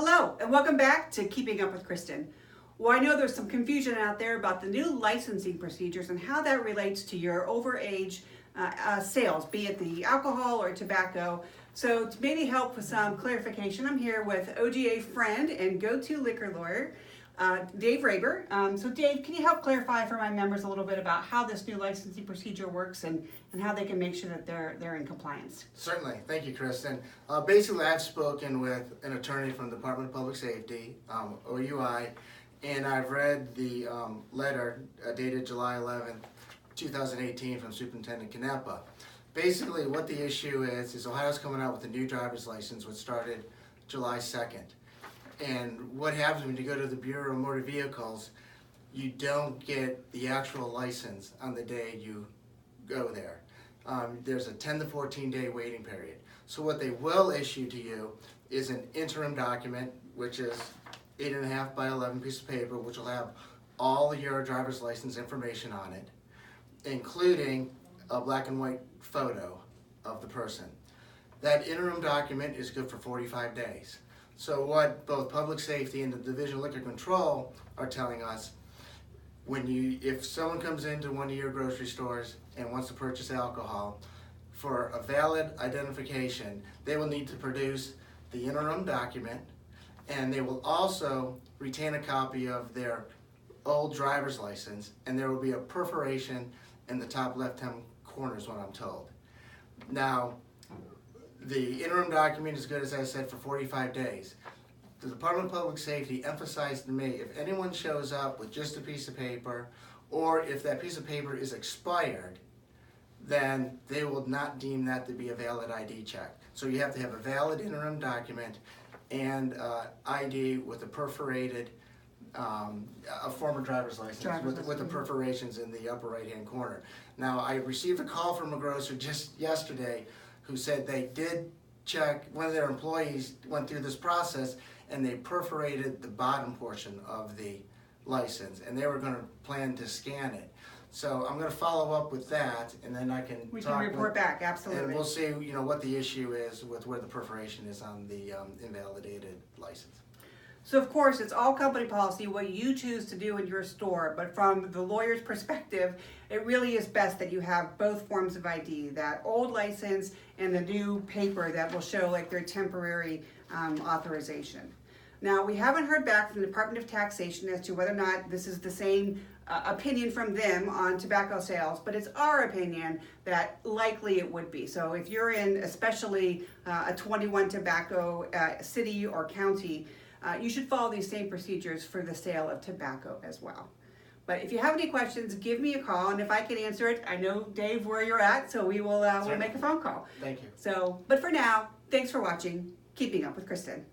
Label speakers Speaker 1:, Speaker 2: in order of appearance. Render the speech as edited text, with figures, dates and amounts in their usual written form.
Speaker 1: Hello, and welcome back to Keeping Up with Kristen. Well, I know there's some confusion out there about the new licensing procedures and how that relates to your overage sales, be it the alcohol or tobacco. So to maybe help with some clarification, I'm here with OGA friend and go-to liquor lawyer, Dave Raber. So Dave, can you help clarify for my members a little bit about how this new licensing procedure works and how they can make sure that they're in compliance?
Speaker 2: Certainly. Thank you, Kristen. Basically, I've spoken with an attorney from the Department of Public Safety, OUI, and I've read the letter dated July 11th, 2018 from Superintendent Canepa. Basically, what the issue is Ohio's coming out with a new driver's license, which started July 2nd. And what happens when you go to the Bureau of Motor Vehicles, you don't get the actual license on the day you go there. There's a 10 to 14 day waiting period. So what they will issue to you is an interim document, which is 8.5 by 11 piece of paper, which will have all your driver's license information on it, including a black and white photo of the person. That interim document is good for 45 days. So what both Public Safety and the Division of Liquor Control are telling us, if someone comes into one of your grocery stores and wants to purchase alcohol, for a valid identification, they will need to produce the interim document, and they will also retain a copy of their old driver's license, and there will be a perforation in the top left-hand corner is what I'm told. Now, the interim document is good, as I said, for 45 days. The Department of Public Safety emphasized to me, if anyone shows up with just a piece of paper, or if that piece of paper is expired, then they will not deem that to be a valid ID check. So you have to have a valid interim document and ID with a perforated, a former driver's license with the perforations in the upper right-hand corner. Now, I received a call from a grocer just yesterday who said they did check, one of their employees went through this process and they perforated the bottom portion of the license, and they were going to plan to scan it. So I'm going to follow up with that, and then we can
Speaker 1: report back, absolutely.
Speaker 2: And we'll see, what the issue is with where the perforation is on the invalidated license.
Speaker 1: So of course, it's all company policy what you choose to do in your store, but from the lawyer's perspective, it really is best that you have both forms of ID, that old license and the new paper that will show like their temporary authorization. Now, we haven't heard back from the Department of Taxation as to whether or not this is the same opinion from them on tobacco sales, but it's our opinion that likely it would be. So if you're in especially a 21 tobacco city or county, you should follow these same procedures for the sale of tobacco as well. But if you have any questions, give me a call, and if I can answer it, I know, Dave, where you're at, so we'll make a phone call.
Speaker 2: Thank you.
Speaker 1: So, but for now, thanks for watching Keeping Up with Kristen.